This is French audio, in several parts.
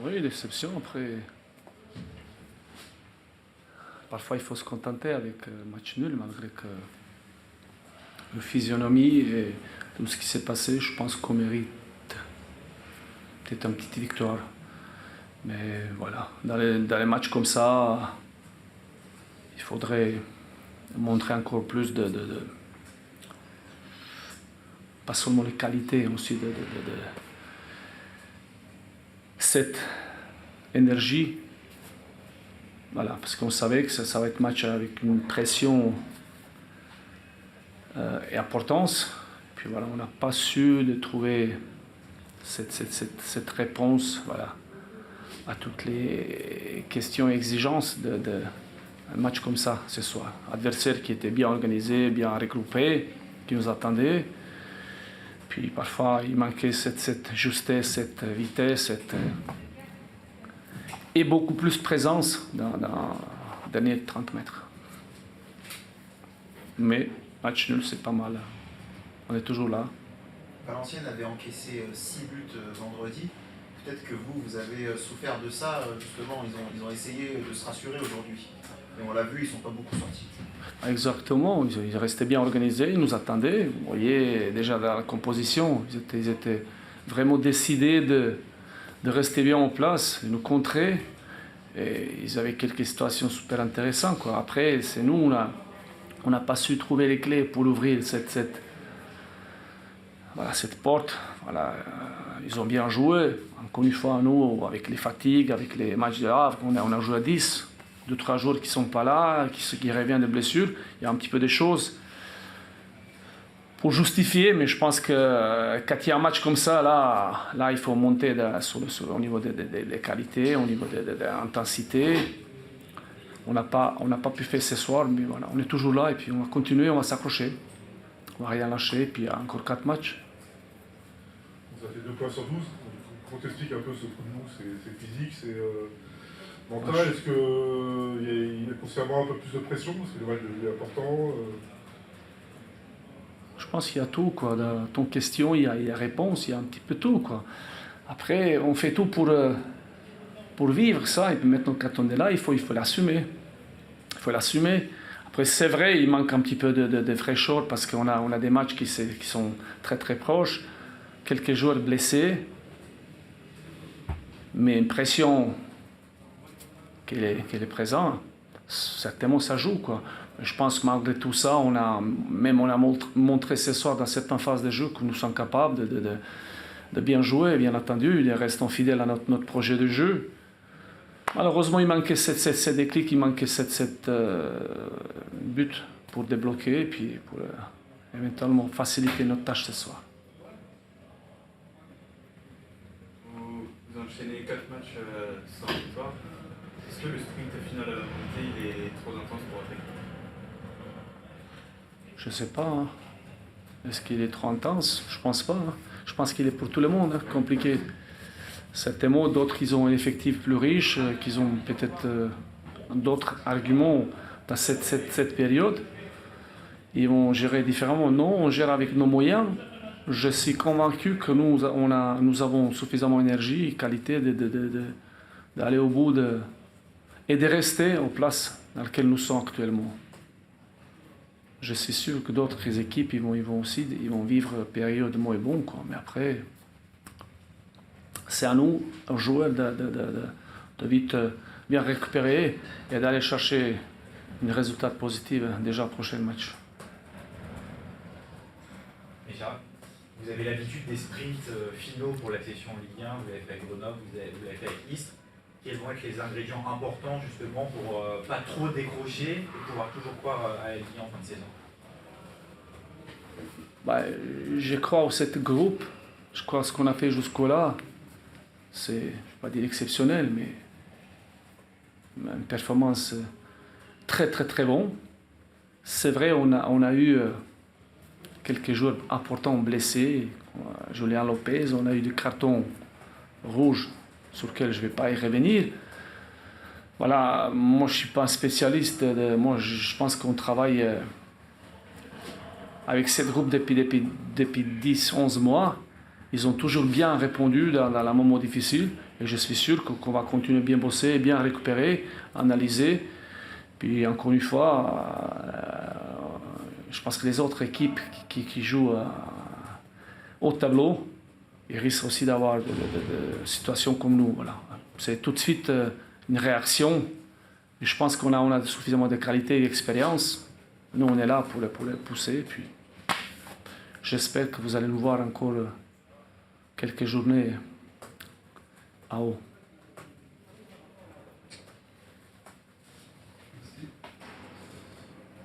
Oui, déception. Après, parfois il faut se contenter avec match nul, malgré que le physionomie et tout ce qui s'est passé, je pense qu'on mérite peut-être une petite victoire. Mais voilà, dans les matchs comme ça, il faudrait montrer encore plus pas seulement les qualités, aussi de cette énergie. Voilà, parce qu'on savait que ça va être un match avec une pression et importance. Puis voilà, on n'a pas su de trouver cette réponse, voilà, à toutes les questions et exigences un match comme ça ce soir. Adversaire qui était bien organisé, bien regroupé, qui nous attendait. Puis parfois il manquait cette justesse, cette vitesse, et beaucoup plus de présence dans les derniers 30 mètres. Mais match nul, c'est pas mal. On est toujours là. Valenciennes avait encaissé 6 buts vendredi. Peut-être que vous avez souffert de ça, justement, ils ont essayé de se rassurer aujourd'hui. Et on l'a vu, ils ne sont pas beaucoup sortis. Exactement, ils restaient bien organisés, ils nous attendaient. Vous voyez déjà dans la composition, ils étaient vraiment décidés de rester bien en place, de nous contrer. Et ils avaient quelques situations super intéressantes, quoi. Après, c'est nous, on n'a pas su trouver les clés pour ouvrir cette porte. Voilà, ils ont bien joué. Encore une fois, nous, avec les fatigues, avec les matchs de Havre, on a joué à 10. 2-3 joueurs qui ne sont pas là, qui reviennent de blessures. Il y a un petit peu de choses pour justifier, mais je pense que quand il y a un match comme ça, là il faut monter au niveau des qualités, au niveau de l'intensité. On n'a pas pu faire ce soir, mais voilà, on est toujours là et puis on va continuer, on va s'accrocher. On ne va rien lâcher, et puis il y a encore 4 matchs. Ça fait 2 points sur 12. Comment t'expliques un peu ce trou de mou? C'est physique, c'est mental. Est-ce qu'il est possible d'avoir un peu plus de pression? Parce que le match est important. Je pense qu'il y a tout, quoi. Dans ton question, il y a réponse, il y a un petit peu tout, quoi. Après, on fait tout pour vivre ça. Et puis maintenant, quand on est là, il faut l'assumer. Il faut l'assumer. Après, c'est vrai, il manque un petit peu de fraîcheur parce qu'on a des matchs qui sont très très proches. Quelques joueurs blessés. Mais une pression qu'elle est présente, certainement ça joue, quoi. Je pense que malgré tout ça, on a montré ce soir dans cette phase de jeu que nous sommes capables de bien jouer, bien entendu, en restant fidèles à notre projet de jeu. Malheureusement, il manquait ce déclic, il manquait cette but pour débloquer et puis pour éventuellement faciliter notre tâche ce soir. Vous enchaînez 4 matchs sans victoire. Est-ce que le sprint final à la montée il est trop intense pour votre équipe? Je ne sais pas. Hein. Est-ce qu'il est trop intense? Je ne pense pas. Hein. Je pense qu'il est pour tout le monde compliqué. Certainement, d'autres qui ont un effectif plus riche, qui ont peut-être d'autres arguments dans cette période. Ils vont gérer différemment. Non, on gère avec nos moyens. Je suis convaincu que nous avons suffisamment d'énergie et qualité d'aller au bout et de rester en place dans laquelle nous sommes actuellement. Je suis sûr que d'autres équipes ils vont vivre une période moins bonne, quoi. Mais après, c'est à nous, aux joueurs, de vite bien récupérer et d'aller chercher un résultat positif déjà au prochain match. Mais Gérard, vous avez l'habitude des sprints finaux pour la session Ligue 1, vous l'avez fait avec Grenoble, vous l'avez fait avec Istres. Quels vont être les ingrédients importants justement pour pas trop décrocher et pouvoir toujours croire à la Ligue 1 en fin de saison? Je crois au cet groupe, je crois que ce qu'on a fait jusqu'au-là, c'est, je ne vais pas dire exceptionnel, mais une performance très très très bonne. C'est vrai, on a eu quelques joueurs importants blessés, Julien Lopez, on a eu des cartons rouges sur lesquels je ne vais pas y revenir. Voilà, moi je ne suis pas un spécialiste, moi je pense qu'on travaille avec ce groupe depuis 10-11 mois Ils ont toujours bien répondu dans les moments difficiles. Et je suis sûr qu'on va continuer à bien bosser, bien récupérer, analyser. Puis encore une fois, je pense que les autres équipes qui jouent au tableau, ils risquent aussi d'avoir des situations comme nous. Voilà. C'est tout de suite une réaction. Et je pense qu'on a suffisamment de qualité et d'expérience. Nous, on est là pour les pousser. Puis j'espère que vous allez nous voir encore quelques journées à haut.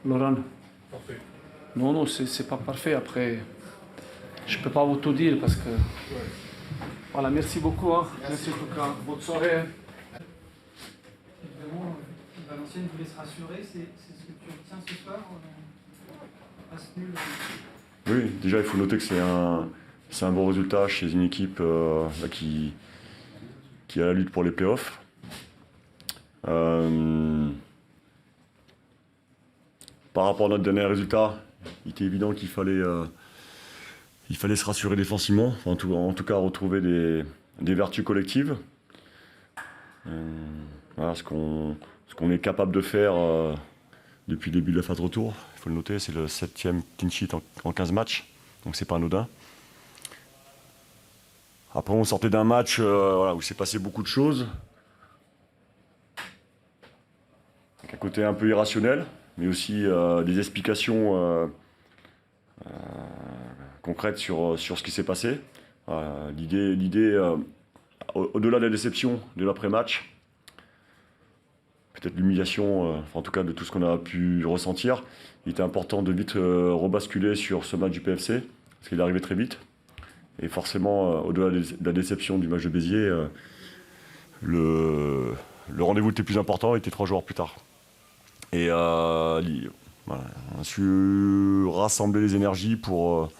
Laurent? Parfait. Non, c'est pas parfait. Après, je peux pas vous tout dire parce que... Voilà, merci beaucoup. Hein. Merci en tout cas. Bonne soirée. Évidemment, Valenciennes voulait se rassurer. C'est ce que tu retiens ce soir à ce nul. Oui, déjà il faut noter que c'est un bon résultat chez une équipe qui est à la lutte pour les playoffs. Par rapport à notre dernier résultat, il était évident qu'il fallait se rassurer défensivement, en tout cas retrouver des vertus collectives. Voilà, ce qu'on est capable de faire depuis le début de la phase retour. Il faut le noter, c'est le 7e clean sheet en 15 matchs, donc c'est pas anodin. Après, on sortait d'un match où il s'est passé beaucoup de choses, avec un côté un peu irrationnel, mais aussi des explications concrètes sur ce qui s'est passé. L'idée au-delà de la déception de l'après-match, peut-être l'humiliation, en tout cas de tout ce qu'on a pu ressentir, il était important de vite rebasculer sur ce match du PFC, parce qu'il est arrivé très vite. Et forcément, au-delà de la déception du match de Béziers, le rendez-vous était plus important, il était 3 jours plus tard. Et voilà, on a su rassembler les énergies pour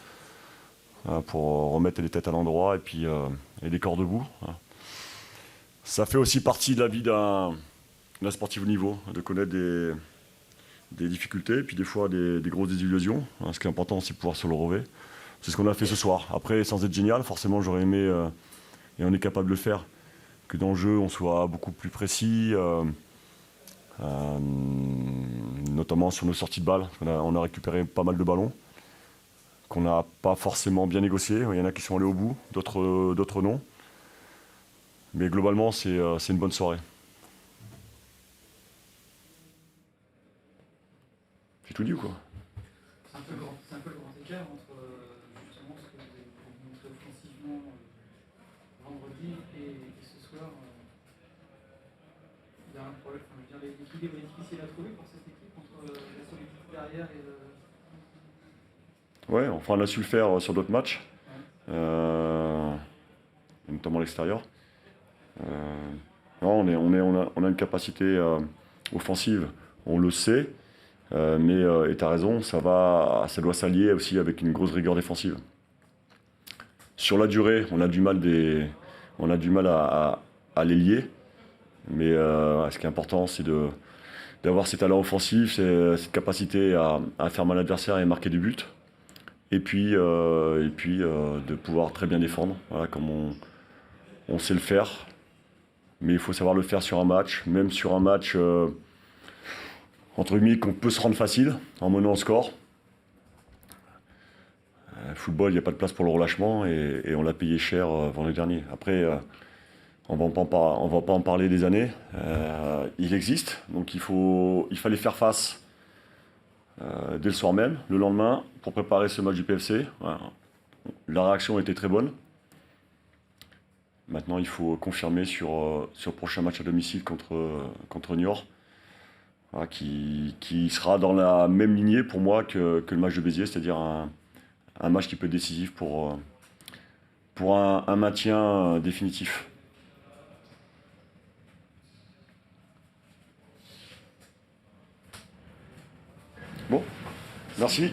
remettre les têtes à l'endroit et les corps debout. Ça fait aussi partie de la vie d'un sportif haut niveau, de connaître des difficultés, puis des fois des grosses désillusions. Ce qui est important, c'est de pouvoir se le relever. C'est ce qu'on a fait ce soir. Après, sans être génial, forcément, j'aurais aimé, et on est capable de le faire, que dans le jeu, on soit beaucoup plus précis, notamment sur nos sorties de balles. On a récupéré pas mal de ballons qu'on n'a pas forcément bien négociés. Il y en a qui sont allés au bout, d'autres non. Mais globalement, c'est une bonne soirée. J'ai tout dit ou quoi? C'est un peu le grand écart entre justement ce que vous avez montré offensivement vendredi et ce soir. Il y a un problème. Enfin, je veux dire, l'équilibre est difficile à trouver pour cette équipe entre la solidité derrière et le. Ouais, enfin on a su le faire sur d'autres matchs, notamment à l'extérieur. Non, on a une capacité offensive, on le sait, mais tu as raison, ça doit s'allier aussi avec une grosse rigueur défensive. Sur la durée, on a du mal à les lier, mais ce qui est important, c'est d'avoir ces talents offensifs, cette capacité à faire mal à l'adversaire et marquer des buts. Et puis de pouvoir très bien défendre, voilà, comme on sait le faire. Mais il faut savoir le faire sur un match, même sur un match entre guillemets qu'on peut se rendre facile en menant au score. Football, il n'y a pas de place pour le relâchement et on l'a payé cher vendredi dernier. Après, on va pas en parler des années. Il existe, donc il fallait faire face dès le soir même, le lendemain, pour préparer ce match du PFC. Voilà. La réaction était très bonne. Maintenant, il faut confirmer sur le prochain match à domicile contre Niort, voilà, qui sera dans la même lignée pour moi que le match de Béziers, c'est-à-dire un match qui peut être décisif pour un maintien définitif. Bon, merci.